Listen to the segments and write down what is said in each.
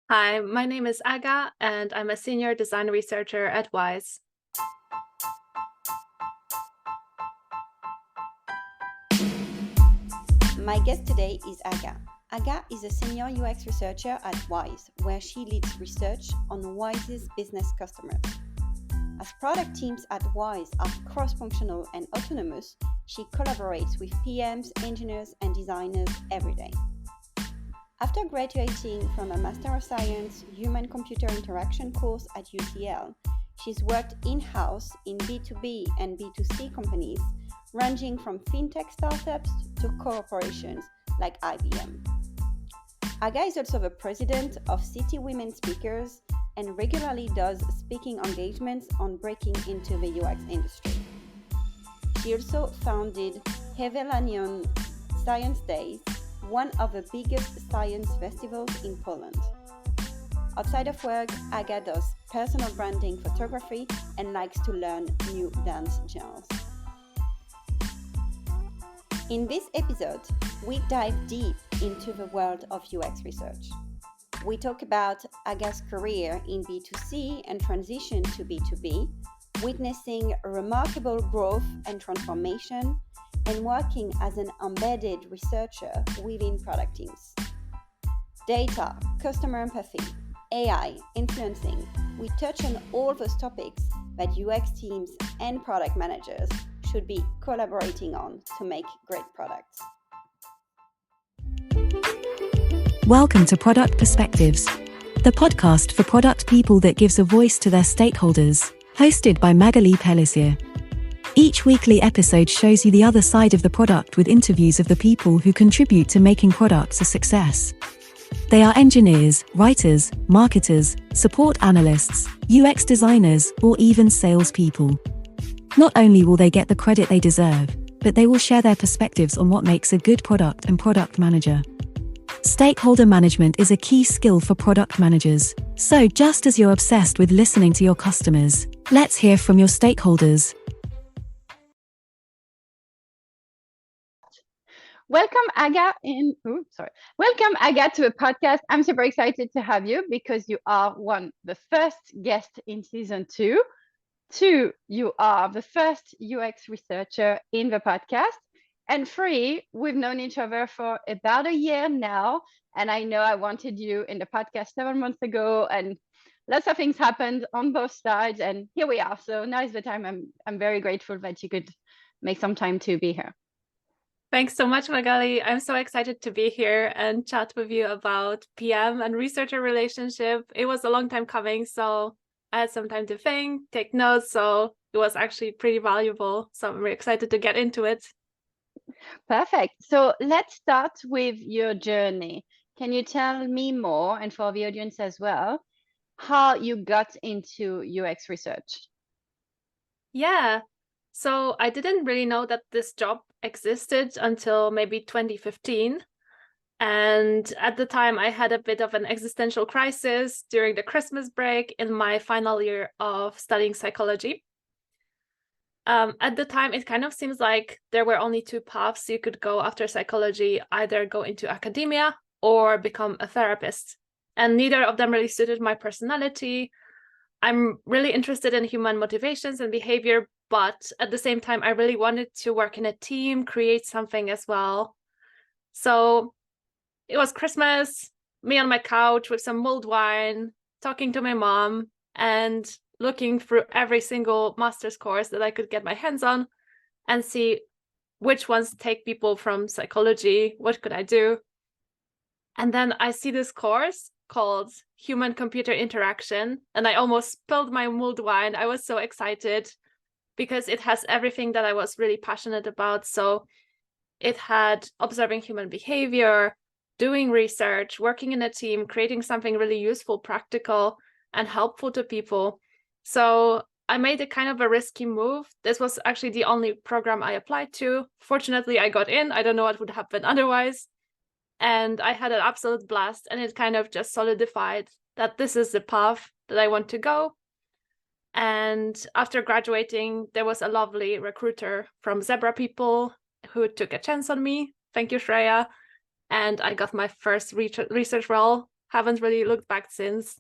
Hi, my name is Aga, and I'm a senior design researcher at WISE. My guest today is Aga. Aga is a senior UX researcher at WISE, where she leads research on WISE's business customers. As product teams at WISE are cross-functional and autonomous, she collaborates with PMs, engineers, and designers every day. After graduating from a Master of Science Human-Computer Interaction course at UCL, she's worked in-house in B2B and B2C companies, ranging from fintech startups to corporations like IBM. Aga is also the president of City Women Speakers and regularly does speaking engagements on breaking into the UX industry. She also founded Hevelianum Science Days, one of the biggest science festivals in Poland. Outside of work, Aga does personal branding photography and likes to learn new dance genres. In this episode, we dive deep into the world of UX research. We talk about Aga's career in B2C and transition to B2B, witnessing remarkable growth and transformation, and working as an embedded researcher within product teams. Data, customer empathy, AI, influencing, we touch on all those topics that UX teams and product managers should be collaborating on to make great products. Welcome to Product Perspectives, the podcast for product people that gives a voice to their stakeholders, hosted by Magali Pellissier. Each weekly episode shows you the other side of the product with interviews of the people who contribute to making products a success. They are engineers, writers, marketers, support analysts, UX designers, or even salespeople. Not only will they get the credit they deserve, but they will share their perspectives on what makes a good product and product manager. Stakeholder management is a key skill for product managers, so just as you're obsessed with listening to your customers, let's hear from your stakeholders. Welcome, Aga. Welcome, Aga, to a podcast. I'm super excited to have you because you are the first guest in season 2. 2, you are the first UX researcher in the podcast. And 3, we've known each other for about a year now. And I know I wanted you in the podcast 7 months ago, and lots of things happened on both sides. And here we are. So now is the time. I'm very grateful that you could make some time to be here. Thanks so much, Magali. I'm so excited to be here and chat with you about PM and researcher relationship. It was a long time coming, so I had some time to think, take notes, so it was actually pretty valuable. So I'm very excited to get into it. Perfect. So let's start with your journey. Can you tell me more, and for the audience as well, how you got into UX research? Yeah. So I didn't really know that this job existed until maybe 2015. And at the time, I had a bit of an existential crisis during the Christmas break in my final year of studying psychology. At the time, it kind of seems like there were only 2 paths you could go after psychology, either go into academia or become a therapist. And neither of them really suited my personality. I'm really interested in human motivations and behavior, but at the same time, I really wanted to work in a team, create something as well. So it was Christmas, me on my couch with some mulled wine, talking to my mom and looking through every single master's course that I could get my hands on and see which ones take people from psychology, what could I do? And then I see this course called Human-Computer Interaction, and I almost spilled my mulled wine. I was so excited because it has everything that I was really passionate about. So it had observing human behavior, doing research, working in a team, creating something really useful, practical, and helpful to people. So I made a kind of a risky move. This was actually the only program I applied to. Fortunately, I got in. I don't know what would happen otherwise. And I had an absolute blast, and it kind of just solidified that this is the path that I want to go. And after graduating, there was a lovely recruiter from Zebra People who took a chance on me. Thank you, Shreya. And I got my first research role haven't really looked back since.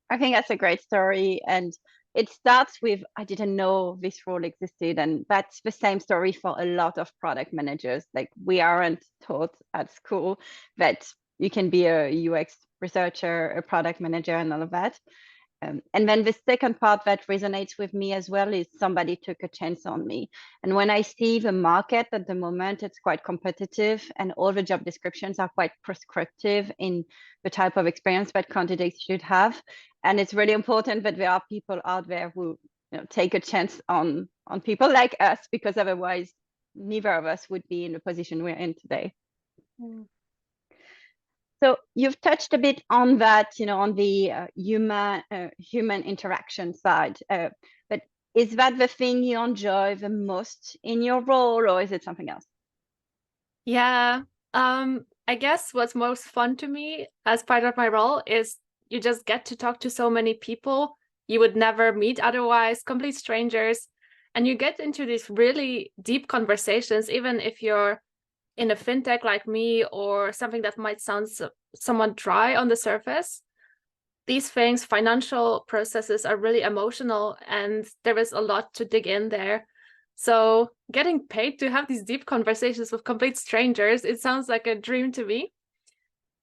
I think that's a great story. And it starts with, I didn't know this role existed. And that's the same story for a lot of product managers. Like, we aren't taught at school that you can be a UX researcher, a product manager, and all of that. And then the second part that resonates with me as well is somebody took a chance on me. And when I see the market at the moment, it's quite competitive, and all the job descriptions are quite prescriptive in the type of experience that candidates should have. And it's really important that there are people out there who, take a chance on people like us, because otherwise neither of us would be in the position we're in today. Mm. So you've touched a bit on that, on the human interaction side. But is that the thing you enjoy the most in your role, or is it something else? Yeah, I guess what's most fun to me as part of my role is you just get to talk to so many people you would never meet otherwise, complete strangers, and you get into these really deep conversations, even if you're in a fintech like me or something that might sound somewhat dry on the surface. These things, financial processes, are really emotional, and there is a lot to dig in there. So getting paid to have these deep conversations with complete strangers, it sounds like a dream to me.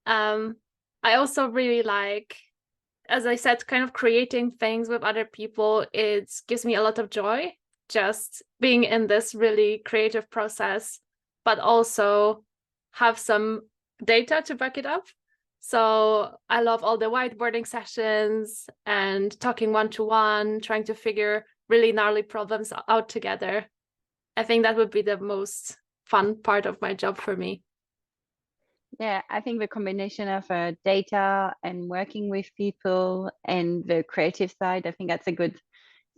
I also really like, as I said, kind of creating things with other people. It gives me a lot of joy, just being in this really creative process, but also have some data to back it up. So I love all the whiteboarding sessions and talking one-to-one, trying to figure really gnarly problems out together. I think that would be the most fun part of my job for me. Yeah, I think the combination of data and working with people and the creative side, I think that's a good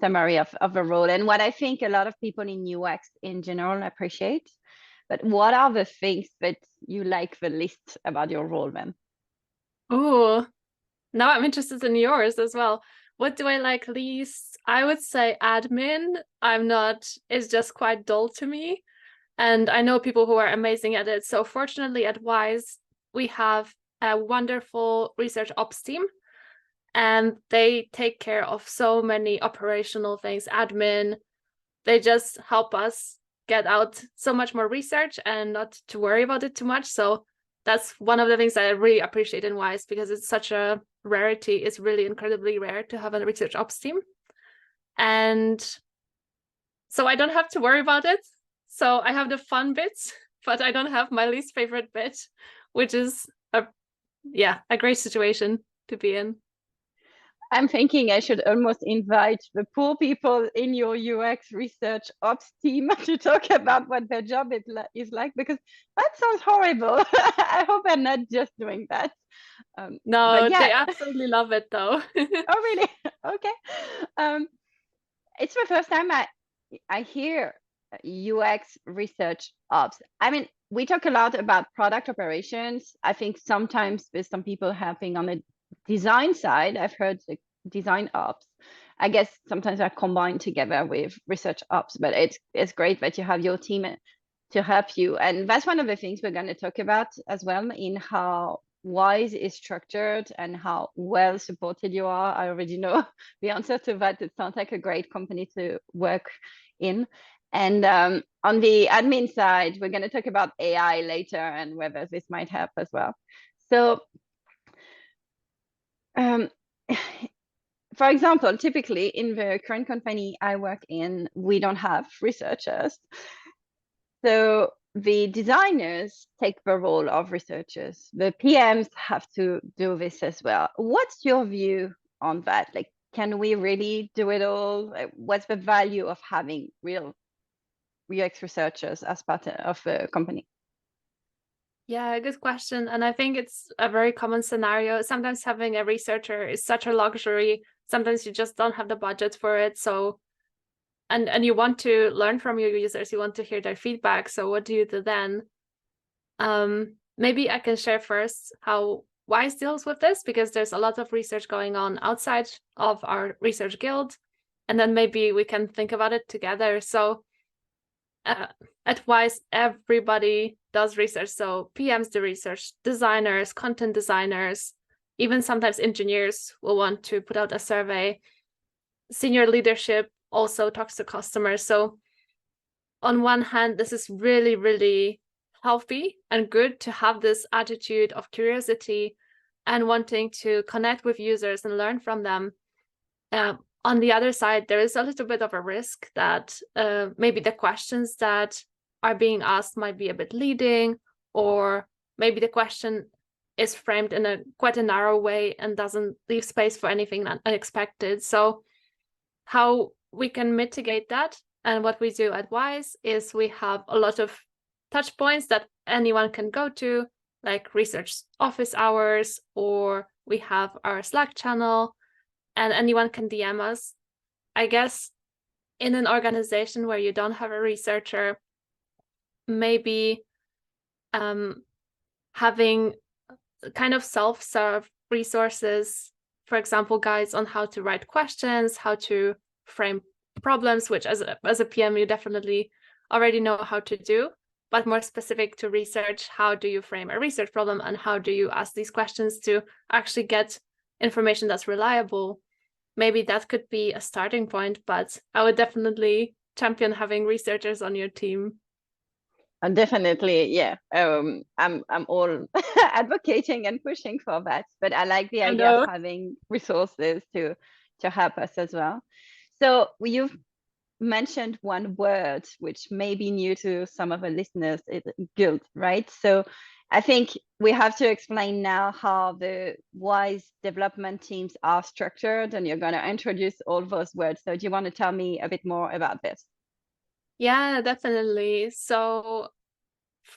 summary of the role. And what I think a lot of people in UX in general appreciate. But what are the things that you like the least about your role then? Oh, now I'm interested in yours as well. What do I like least? I would say admin. It's just quite dull to me. And I know people who are amazing at it. So fortunately at WISE, we have a wonderful research ops team, and they take care of so many operational things, admin. They just help us get out so much more research and not to worry about it too much. So that's one of the things that I really appreciate in WISE, because it's such a rarity. It's really incredibly rare to have a research ops team. And so I don't have to worry about it. So I have the fun bits, but I don't have my least favorite bit, which is a great situation to be in. I'm thinking I should almost invite the poor people in your UX research ops team to talk about what their job is like, because that sounds horrible. I hope I'm not just doing that. No, they absolutely love it though. Oh, really? Okay. It's the first time I hear UX research ops. I mean, we talk a lot about product operations. I think sometimes with some people helping on the design side, I've heard the design ops. I guess sometimes they're combined together with research ops, but it's great that you have your team to help you. And that's one of the things we're going to talk about as well, in how WISE is structured and how well supported you are. I already know the answer to that. It sounds like a great company to work in. And on the admin side, we're going to talk about AI later and whether this might help as well. So, for example, typically in the current company I work in, we don't have researchers. So the designers take the role of researchers. The PMs have to do this as well. What's your view on that? Like, can we really do it all? What's the value of having real UX researchers as part of the company? Yeah, good question. And I think it's a very common scenario. Sometimes having a researcher is such a luxury. Sometimes you just don't have the budget for it. So, and you want to learn from your users, you want to hear their feedback. So what do you do then? Maybe I can share first how WISE deals with this, because there's a lot of research going on outside of our research guild. And then maybe we can think about it together. So at Wise, everybody does research. So PMs do research, designers, content designers, even sometimes engineers will want to put out a survey. Senior leadership also talks to customers. So on one hand, this is really, really healthy and good to have this attitude of curiosity and wanting to connect with users and learn from them. On the other side, there is a little bit of a risk that maybe the questions that are being asked might be a bit leading, or maybe the question is framed in quite a narrow way and doesn't leave space for anything unexpected. So how we can mitigate that, and what we do at Wise, is we have a lot of touch points that anyone can go to, like research office hours, or we have our Slack channel, and anyone can DM us. I guess in an organization where you don't have a researcher, maybe having kind of self-serve resources, for example, guides on how to write questions, how to frame problems, which as a PM you definitely already know how to do, but more specific to research, how do you frame a research problem and how do you ask these questions to actually get information that's reliable? Maybe that could be a starting point, but I would definitely champion having researchers on your team. Definitely, yeah. I'm all advocating and pushing for that, but I like the idea of having resources to help us as well. So you've mentioned one word which may be new to some of our listeners, is guild, right? So I think we have to explain now how the Wise development teams are structured, and you're going to introduce all those words. So do you want to tell me a bit more about this? Yeah, definitely. So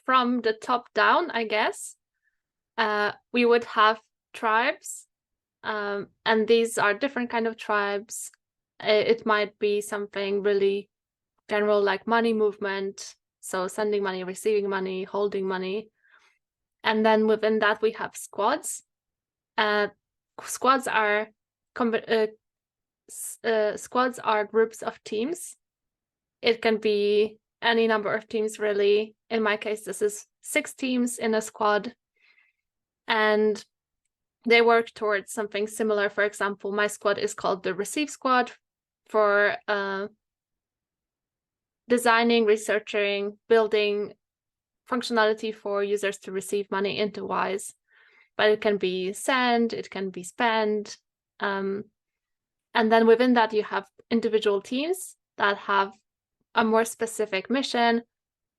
from the top down, I guess, we would have tribes, and these are different kind of tribes. It might be something really general like money movement, so sending money, receiving money, holding money. And then within that we have squads. Squads are squads are groups of teams. It can be any number of teams, really. In my case, this is 6 teams in a squad, and they work towards something similar. For example, my squad is called the Receive Squad for designing, researching, building functionality for users to receive money into Wise. But it can be send, it can be spend. And then within that, you have individual teams that have a more specific mission.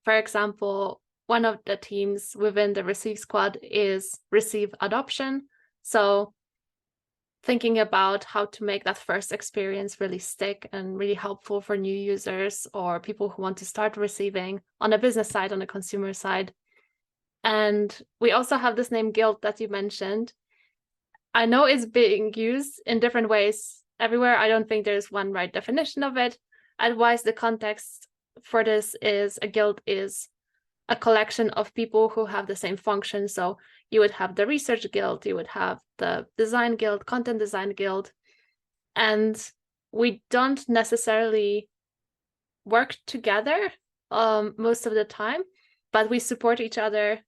For example, one of the teams within the Receive Squad is Receive Adoption. So thinking about how to make that first experience really stick and really helpful for new users or people who want to start receiving on a business side, on a consumer side. And we also have this name Guild that you mentioned. I know it's being used in different ways everywhere. I don't think there's one right definition of it. Otherwise, the context for this is a guild is a collection of people who have the same function. So you would have the research guild, you would have the design guild, content design guild, and we don't necessarily work together most of the time, but we support each other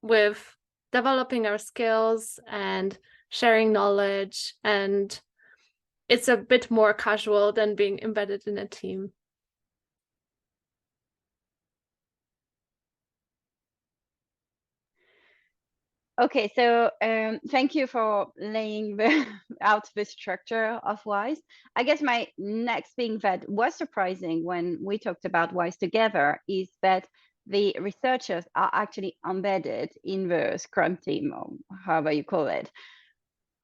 with developing our skills and sharing knowledge, and it's a bit more casual than being embedded in a team. Okay, so thank you for laying out the structure of Wise. I guess my next thing that was surprising when we talked about Wise together is that the researchers are actually embedded in the Scrum team, or however you call it.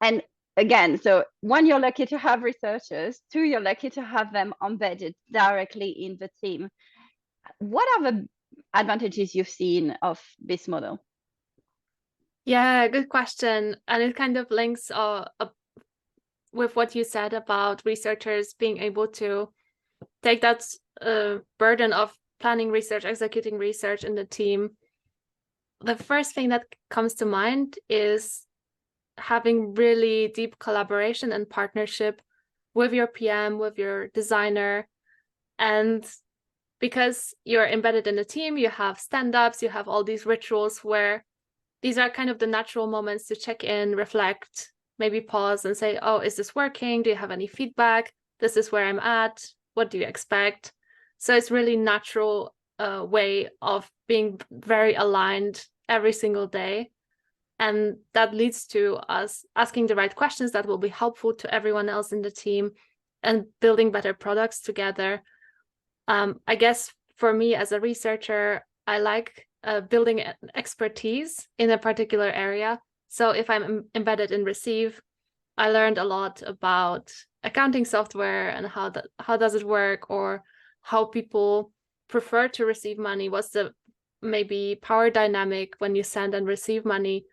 And again, so 1, you're lucky to have researchers. 2, you're lucky to have them embedded directly in the team. What are the advantages you've seen of this model? Yeah, good question. And it kind of links with what you said about researchers being able to take that burden of planning research, executing research in the team. The first thing that comes to mind is having really deep collaboration and partnership with your PM, with your designer. And because you're embedded in a team, you have stand-ups, you have all these rituals where these are kind of the natural moments to check in, reflect, maybe pause and say, oh, is this working? Do you have any feedback? This is where I'm at. What do you expect? So it's really natural way of being very aligned every single day. And that leads to us asking the right questions that will be helpful to everyone else in the team and building better products together. I guess for me as a researcher, I like building expertise in a particular area. So if I'm embedded in Receive, I learned a lot about accounting software and how does it work, or how people prefer to receive money. What's the maybe power dynamic when you send and receive money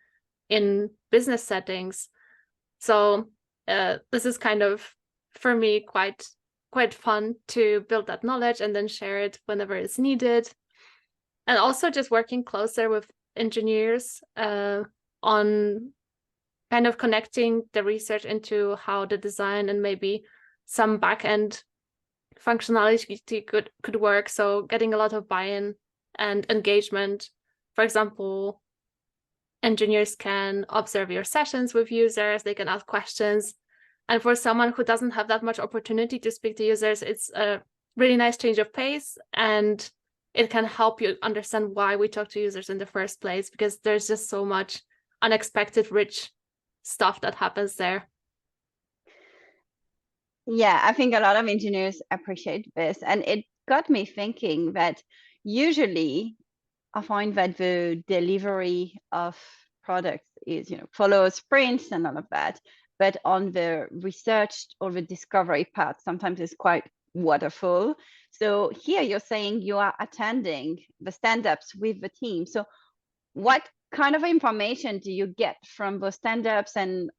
in business settings? So this is kind of, for me, quite fun to build that knowledge and then share it whenever it's needed. And also just working closer with engineers on kind of connecting the research into how the design and maybe some back-end functionality could work. So getting a lot of buy-in and engagement. For example, engineers can observe your sessions with users, they can ask questions. And for someone who doesn't have that much opportunity to speak to users, it's a really nice change of pace, and it can help you understand why we talk to users in the first place, because there's just so much unexpected, rich stuff that happens there. Yeah, I think a lot of engineers appreciate this. And it got me thinking that usually I find that the delivery of products is, follows sprints and all of that. But on the research or the discovery part, sometimes it's quite waterfall. So here you're saying you are attending the stand-ups with the team. So what kind of information do you get from those stand-ups, and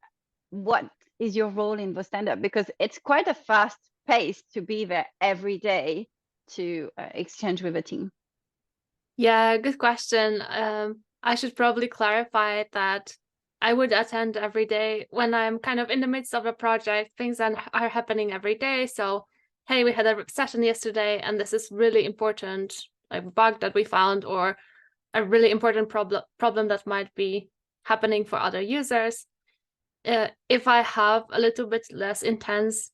what is your role in the stand-up? Because it's quite a fast pace to be there every day to exchange with a team. Yeah, good question. I should probably clarify that I would attend every day when I'm kind of in the midst of a project. Things are happening every day. So, hey, we had a session yesterday, and this is really important, like a bug that we found, or a really important problem that might be happening for other users. If I have a little bit less intense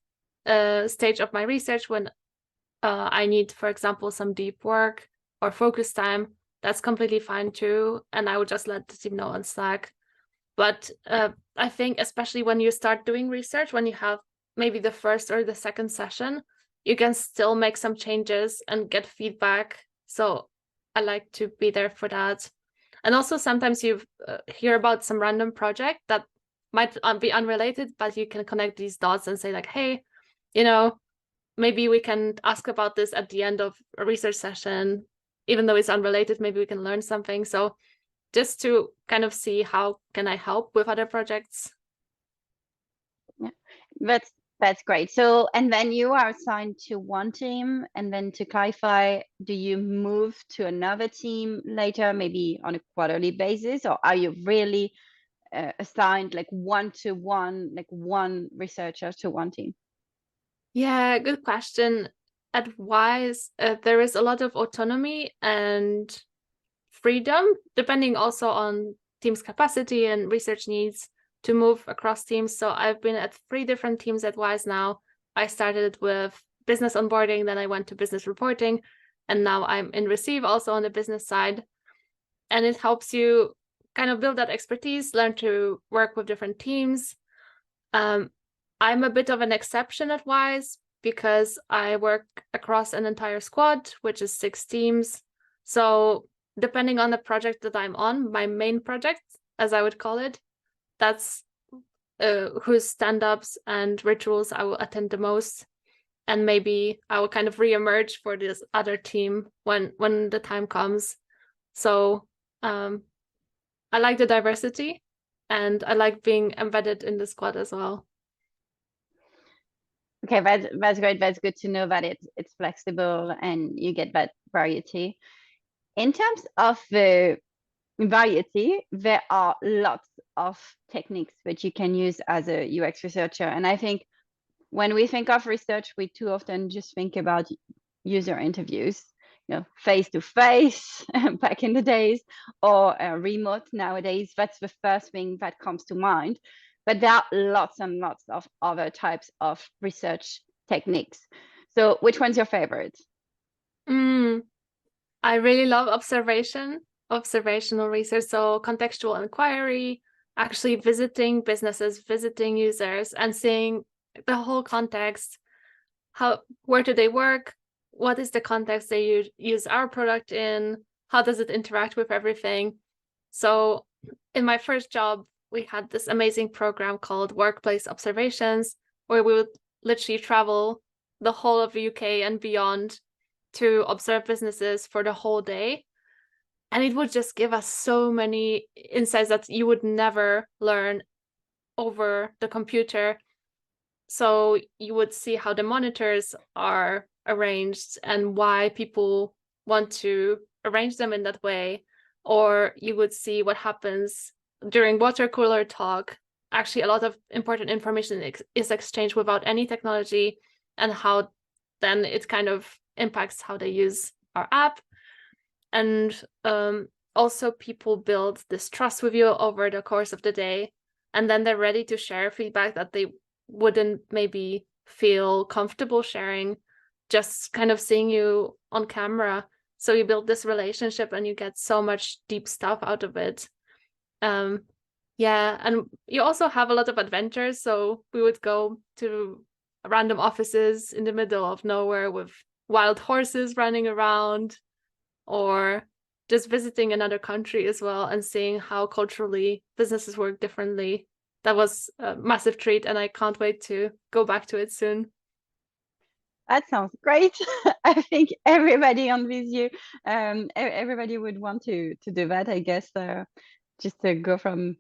stage of my research, when I need, for example, some deep work or focus time, that's completely fine too. And I would just let the team know on Slack. But I think especially when you start doing research, when you have maybe the first or the second session, you can still make some changes and get feedback. So I like to be there for that. And also sometimes you hear about some random project that might be unrelated, but you can connect these dots and say like, hey, maybe we can ask about this at the end of a research session, even though it's unrelated, maybe we can learn something. So just to kind of see how can I help with other projects. Yeah, that's great. So, and then you are assigned to one team, and then to clarify, do you move to another team later, maybe on a quarterly basis, or are you really assigned like one-to-one, like one researcher to one team? Yeah, good question. At WISE, there is a lot of autonomy and freedom, depending also on team's capacity and research needs, to move across teams. So I've been at 3 different teams at WISE now. I started with business onboarding, then I went to business reporting, and now I'm in Receive, also on the business side. And it helps you kind of build that expertise, learn to work with different teams. I'm a bit of an exception at WISE because I work across an entire squad, which is 6 teams. So depending on the project that I'm on, my main project, as I would call it, that's whose stand-ups and rituals I will attend the most. And maybe I will kind of re-emerge for this other team when the time comes. So I like the diversity, and I like being embedded in the squad as well. Okay, that's great. That's good to know that it's flexible and you get that variety. In terms of the variety, there are lots of techniques that you can use as a UX researcher. And I think when we think of research, we too often just think about user interviews. face to face back in the days, or remote nowadays. That's the first thing that comes to mind. But there are lots and lots of other types of research techniques. So which one's your favorite? I really love observational research. So contextual inquiry, actually visiting businesses, visiting users, and seeing the whole context. Where do they work? What is the context they use our product in? How does it interact with everything? So in my first job, we had this amazing program called Workplace Observations, where we would literally travel the whole of the UK and beyond to observe businesses for the whole day. And it would just give us so many insights that you would never learn over the computer. So you would see how the monitors are arranged and why people want to arrange them in that way. Or you would see what happens during water cooler talk. Actually, a lot of important information is exchanged without any technology, and how then it kind of impacts how they use our app. And also people build this trust with you over the course of the day, and then they're ready to share feedback that they wouldn't maybe feel comfortable sharing just kind of seeing you on camera. So you build this relationship and you get so much deep stuff out of it. Yeah, and you also have a lot of adventures. So we would go to random offices in the middle of nowhere with wild horses running around, or just visiting another country as well and seeing how culturally businesses work differently. That was a massive treat, and I can't wait to go back to it soon. That sounds great. I think everybody on VSU, everybody would want to do that, I guess, just to go from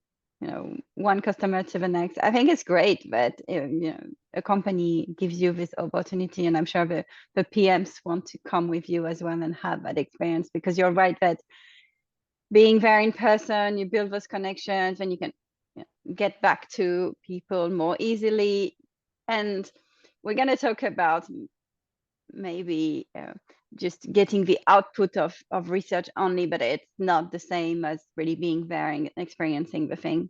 one customer to the next. I think it's great that a company gives you this opportunity, and I'm sure the PMs want to come with you as well and have that experience, because you're right that being there in person, you build those connections and you can get back to people more easily. And we're going to talk about maybe just getting the output of research only, but it's not the same as really being there and experiencing the thing.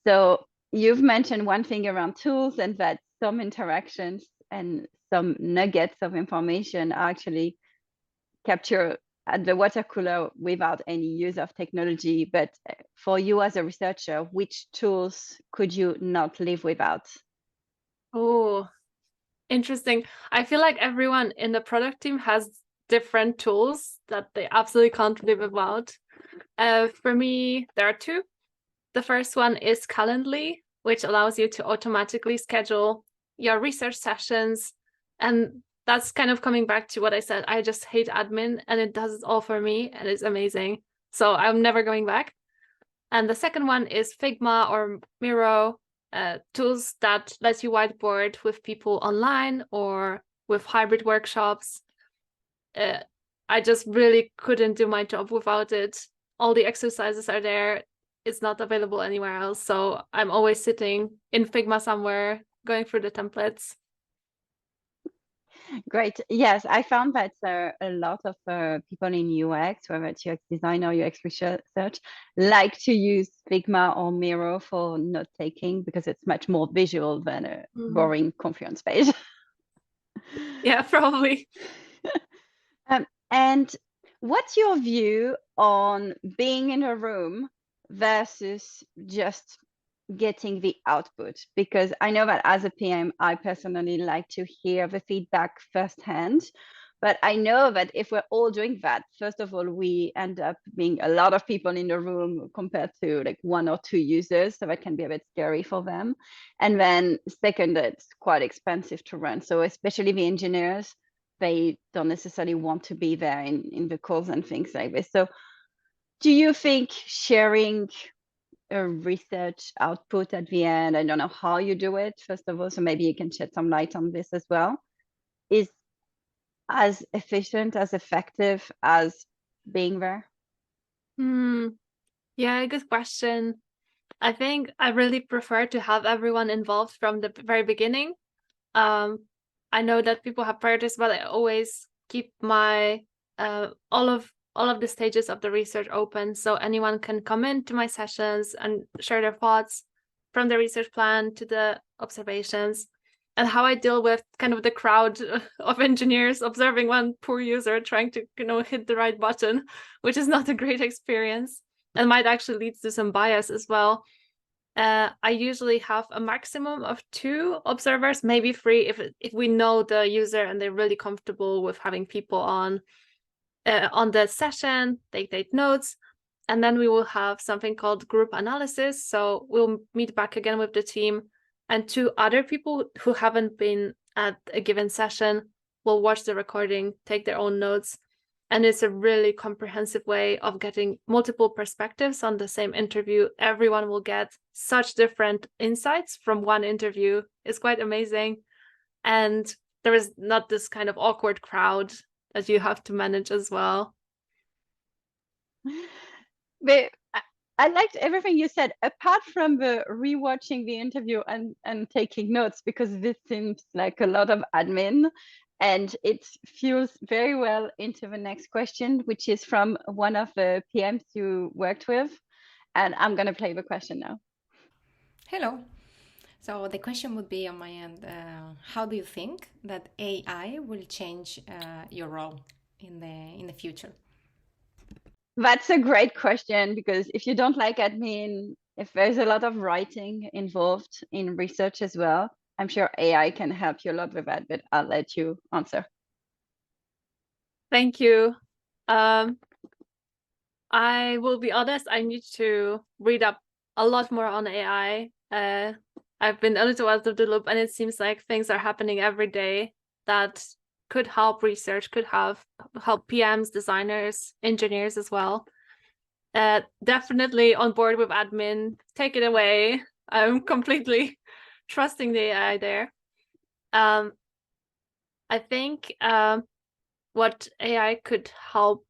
So you've mentioned one thing around tools, and that some interactions and some nuggets of information are actually captured at the water cooler without any use of technology. But for you as a researcher, which tools could you not live without? Oh, interesting. I feel like everyone in the product team has different tools that they absolutely can't live without. For me, there are two. The first one is Calendly, which allows you to automatically schedule your research sessions. And that's kind of coming back to what I said. I just hate admin, and it does it all for me, and it's amazing. So I'm never going back. And the second one is Figma or Miro, tools that let you whiteboard with people online or with hybrid workshops. I just really couldn't do my job without it. All the exercises are there. It's not available anywhere else. So I'm always sitting in Figma somewhere, going through the templates. Great. Yes, I found that a lot of people in UX, whether it's UX design or UX research, like to use Figma or Miro for note taking, because it's much more visual than a boring Confluence page. Yeah, probably. And what's your view on being in a room versus just getting the output? Because I know that as a PM, I personally like to hear the feedback firsthand. But I know that if we're all doing that, first of all, we end up being a lot of people in the room compared to like one or two users. So that can be a bit scary for them. And then second, it's quite expensive to run. So especially the engineers, they don't necessarily want to be there in the calls and things like this. So do you think sharing a research output at the end, I don't know how you do it, first of all, so maybe you can shed some light on this as well, is as efficient, as effective as being there? Yeah, good question. I think I really prefer to have everyone involved from the very beginning. I know that people have priorities, but I always keep my all of the stages of the research open, so anyone can come into my sessions and share their thoughts from the research plan to the observations, and how I deal with kind of the crowd of engineers observing one poor user trying to, hit the right button, which is not a great experience and might actually lead to some bias as well. I usually have a maximum of 2 observers, maybe 3 if we know the user and they're really comfortable with having people on the session, they take notes, and then we will have something called group analysis. So we'll meet back again with the team, and 2 other people who haven't been at a given session will watch the recording, take their own notes, and it's a really comprehensive way of getting multiple perspectives on the same interview. Everyone will get such different insights from one interview. It's quite amazing, and there is not this kind of awkward crowd that you have to manage as well. But I liked everything you said, apart from the rewatching the interview and taking notes, because this seems like a lot of admin, and it fuels very well into the next question, which is from one of the PMs you worked with. And I'm going to play the question now. Hello. So the question would be on my end, how do you think that AI will change your role in the future? That's a great question, because if you don't like admin, if there's a lot of writing involved in research as well, I'm sure AI can help you a lot with that, but I'll let you answer. Thank you. I will be honest, I need to read up a lot more on AI. I've been a little out of the loop, and it seems like things are happening every day that could help research, could help PMs, designers, engineers as well. Definitely on board with admin. Take it away. I'm completely trusting the AI there. I think what AI could help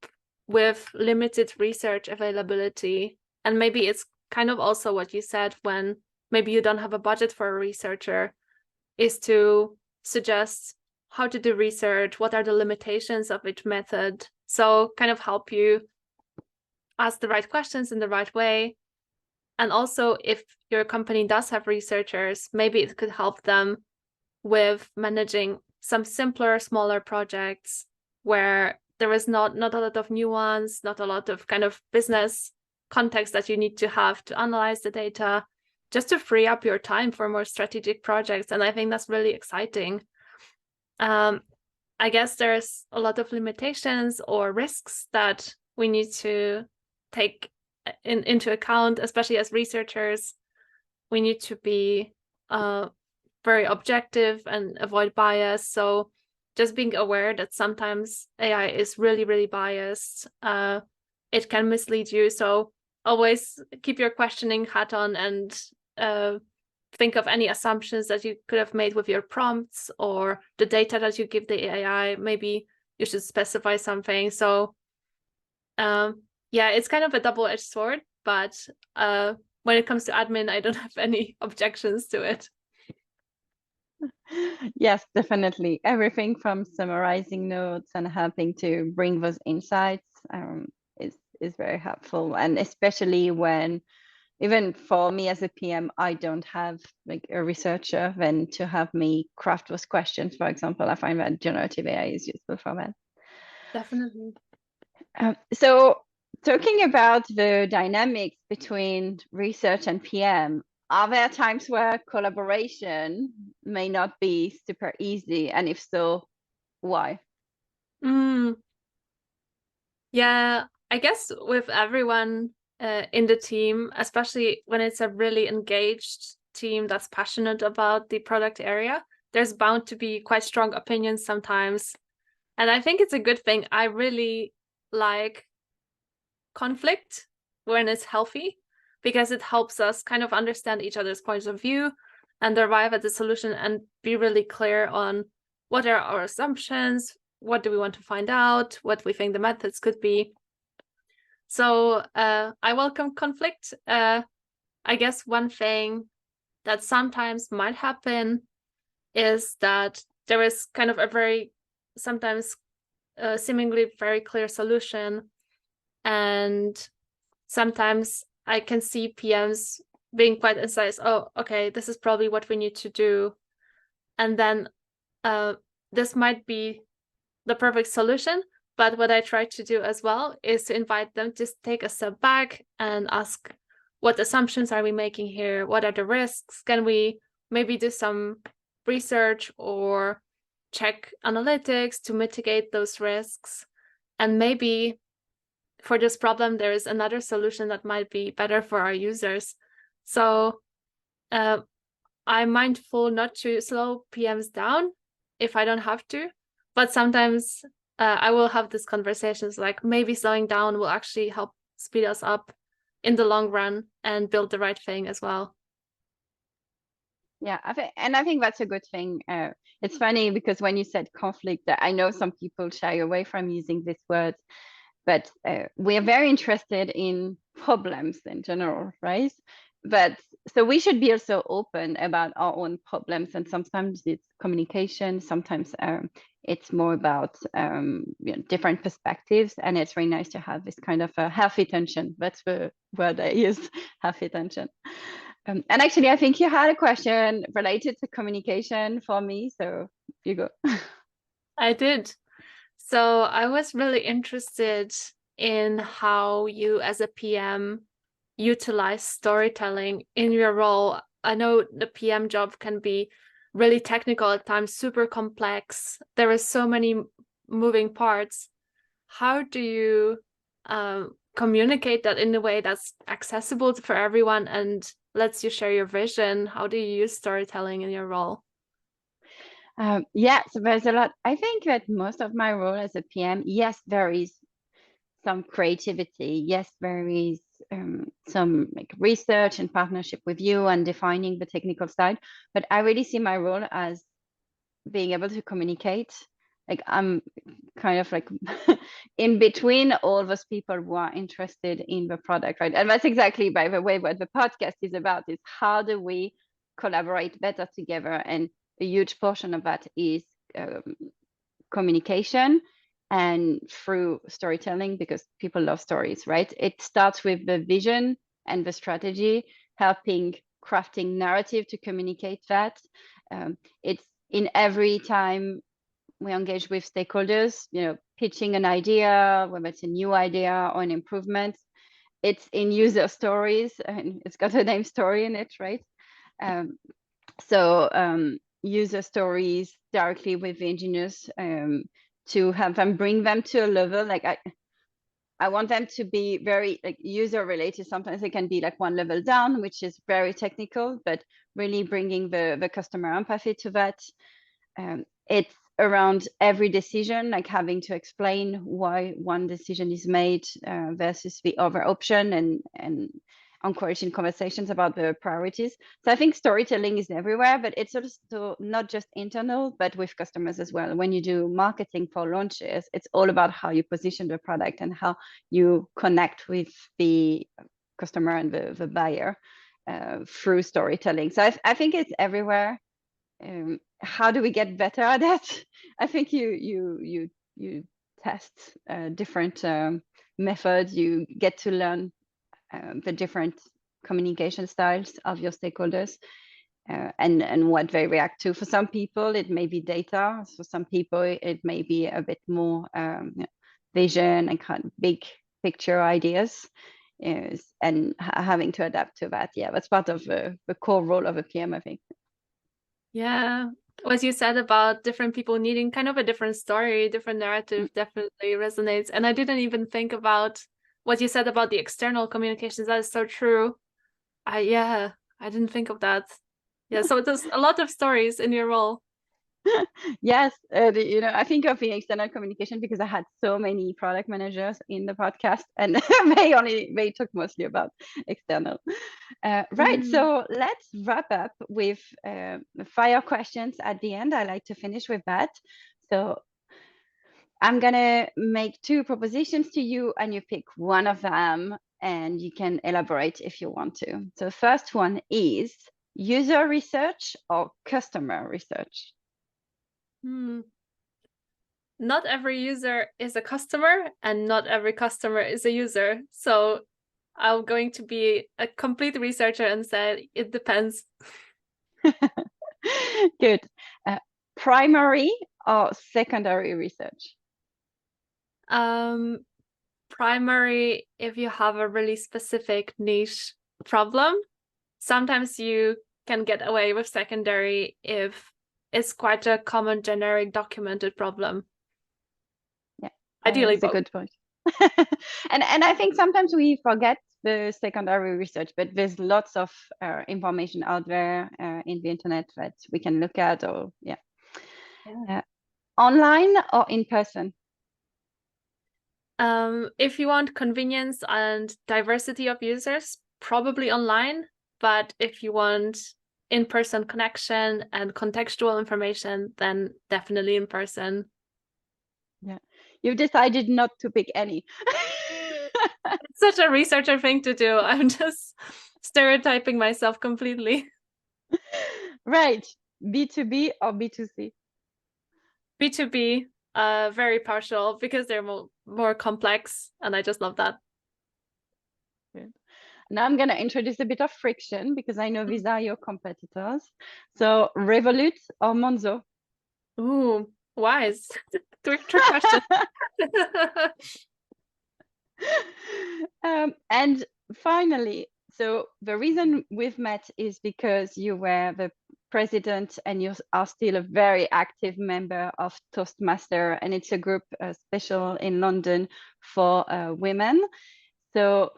with limited research availability, and maybe it's kind of also what you said when maybe you don't have a budget for a researcher, is to suggest how to do research, what are the limitations of each method, so kind of help you ask the right questions in the right way. And also, if your company does have researchers, maybe it could help them with managing some simpler, smaller projects where there is not a lot of nuance, not a lot of kind of business context that you need to have to analyze the data, just to free up your time for more strategic projects. And I think that's really exciting. I guess there's a lot of limitations or risks that we need to take into account, especially as researchers. We need to be very objective and avoid bias. So just being aware that sometimes AI is really, really biased. It can mislead you. So always keep your questioning hat on and think of any assumptions that you could have made with your prompts or the data that you give the AI. Maybe you should specify something. So yeah, it's kind of a double-edged sword, but when it comes to admin, I don't have any objections to it. Yes, definitely. Everything from summarizing notes and helping to bring those insights is very helpful. And especially when, even for me as a PM, I don't have like a researcher, then to have me craft those questions, for example, I find that generative AI is useful for that. Definitely. So talking about the dynamics between research and PM, are there times where collaboration may not be super easy? And if so, why? Yeah, I guess with everyone in the team, especially when it's a really engaged team that's passionate about the product area, there's bound to be quite strong opinions sometimes. And I think it's a good thing. I really like conflict when it's healthy, because it helps us kind of understand each other's points of view and arrive at the solution and be really clear on what are our assumptions, what do we want to find out, what we think the methods could be. So I welcome conflict. I guess one thing that sometimes might happen is that there is kind of a very sometimes a seemingly very clear solution. And sometimes I can see PMs being quite concise. Oh, okay, this is probably what we need to do. And then this might be the perfect solution. But what I try to do as well is to invite them to take a step back and ask, what assumptions are we making here? What are the risks? Can we maybe do some research or check analytics to mitigate those risks? And maybe for this problem, there is another solution that might be better for our users. So I'm mindful not to slow PMs down if I don't have to, but sometimes I will have these conversations like maybe slowing down will actually help speed us up in the long run and build the right thing as well. Yeah, I think that's a good thing. It's funny because when you said conflict, I know some people shy away from using this word, but we are very interested in problems in general, right? But so we should be also open about our own problems, and sometimes it's communication, sometimes it's more about different perspectives, and it's very nice to have this kind of a healthy tension. That's the word I use, healthy tension. And actually, I think you had a question related to communication for me, so you go. I did. So I was really interested in how you as a PM utilize storytelling in your role. I know the PM job can be really technical at times, super complex. There are so many moving parts. How do you communicate that in a way that's accessible for everyone and lets you share your vision? How do you use storytelling in your role? Yeah, so there's a lot. I think that most of my role as a PM, yes, there is some creativity. Yes, there is some like research and partnership with you and defining the technical side. But I really see my role as being able to communicate. Like I'm kind of like in between all those people who are interested in the product, right? And that's exactly, by the way, what the podcast is about, is how do we collaborate better together? And a huge portion of that is communication and through storytelling, because people love stories, right? It starts with the vision and the strategy, helping crafting narrative to communicate that. It's in every time we engage with stakeholders, pitching an idea, whether it's a new idea or an improvement, it's in user stories, and it's got a name story in it, right? So user stories directly with the engineers, to have them, bring them to a level, like I want them to be very like user related. Sometimes they can be like one level down, which is very technical, but really bringing the customer empathy to that. It's around every decision, like having to explain why one decision is made versus the other option, and encouraging conversations about the priorities. So I think storytelling is everywhere, but it's also not just internal, but with customers as well. When you do marketing for launches, it's all about how you position the product and how you connect with the customer and the buyer through storytelling. So I think it's everywhere. How do we get better at that? I think you test different methods. You get to learn the different communication styles of your stakeholders, and what they react to. For some people, it may be data. For some people, it may be a bit more vision and kind of big picture ideas, and having to adapt to that. Yeah, that's part of the core role of a PM, I think. Yeah, what you said about different people needing kind of a different story, different narrative definitely resonates. And I didn't even think about what you said about the external communications. That is so true. I didn't think of that. Yeah, so there's a lot of stories in your role. Yes, I think of the external communication because I had so many product managers in the podcast, and they talk mostly about external. Right, so let's wrap up with fire questions at the end. I like to finish with that. So I'm gonna make 2 propositions to you, and you pick one of them, and you can elaborate if you want to. So the first one is user research or customer research? not every user is a customer and not every customer is a user. So I'm going to be a complete researcher and say it depends. Good. Primary or secondary research? Primary, if you have a really specific niche problem. Sometimes you can get away with secondary if it's quite a common generic documented problem. Yeah, ideally that's a good point. and I think sometimes we forget the secondary research, but there's lots of information out there in the internet that we can look at, or online or in person. If you want convenience and diversity of users, probably online. But if you want in-person connection and contextual information, then definitely in person. Yeah, you've decided not to pick any. It's such a researcher thing to do. I'm just stereotyping myself completely. Right. B2B or B2C? B2B, very partial because they're more complex, and I just love that. Good. Now I'm going to introduce a bit of friction because I know these are your competitors. So Revolut or Monzo? Ooh, wise. Trick question. And finally, so the reason we've met is because you were the president and you are still a very active member of Toastmaster, and it's a group special in London for women. So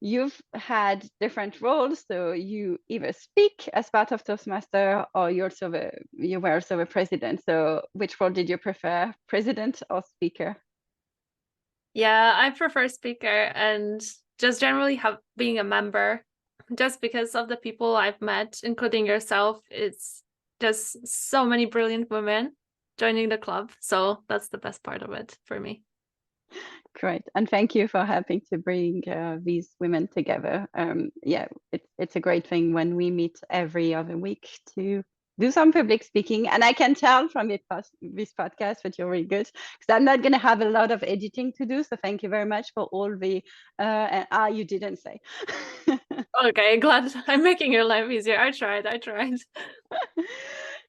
you've had different roles. So you either speak as part of Toastmaster, or you were also the president. So which role did you prefer, president or speaker? Yeah, I prefer speaker, and just generally being a member, just because of the people I've met, including yourself. It's just so many brilliant women joining the club. So that's the best part of it for me. Great. And thank you for helping to bring these women together. Yeah, it's a great thing when we meet every other week to do some public speaking. And I can tell from this podcast that you're really good, because I'm not going to have a lot of editing to do. So thank you very much for all the, you didn't say. Okay, glad I'm making your life easier. I tried.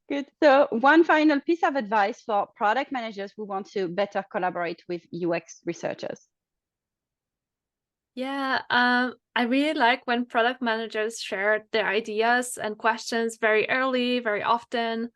Good. So one final piece of advice for product managers who want to better collaborate with UX researchers. Yeah, I really like when product managers share their ideas and questions very early, very often.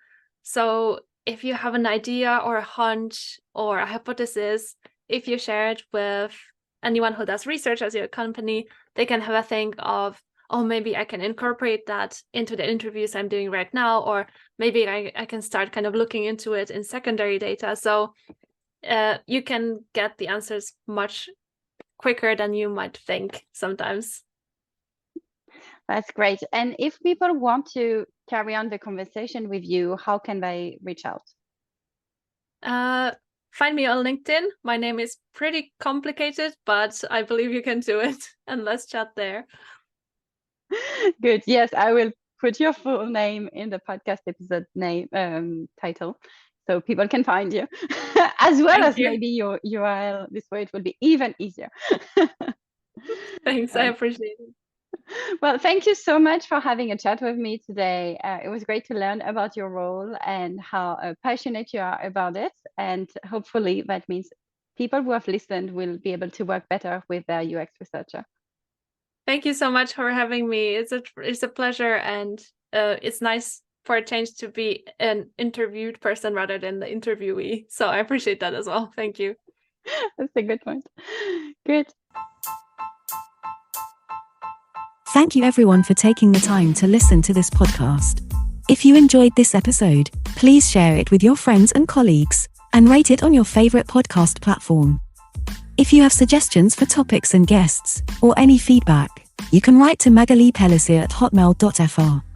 So if you have an idea or a hunch or a hypothesis, if you share it with anyone who does research as your company, they can have a think of, oh, maybe I can incorporate that into the interviews I'm doing right now, or maybe I can start kind of looking into it in secondary data. So you can get the answers much quicker than you might think sometimes. That's great. And if people want to carry on the conversation with you, how can they reach out? Find me on LinkedIn. My name is pretty complicated, but I believe you can do it, and let's chat there. Good. Yes, I will put your full name in the podcast episode name title, so people can find you, as well as maybe your URL. This way it will be even easier. Thanks, I appreciate it. Well, thank you so much for having a chat with me today. It was great to learn about your role and how passionate you are about it. And hopefully that means people who have listened will be able to work better with their UX researcher. Thank you so much for having me. It's a pleasure, and it's nice for a change to be an interviewed person rather than the interviewee. So I appreciate that as well. Thank you. That's a good point. Good. Thank you everyone for taking the time to listen to this podcast. If you enjoyed this episode, please share it with your friends and colleagues, and rate it on your favorite podcast platform. If you have suggestions for topics and guests, or any feedback, you can write to Magali Pellissier at hotmail.fr.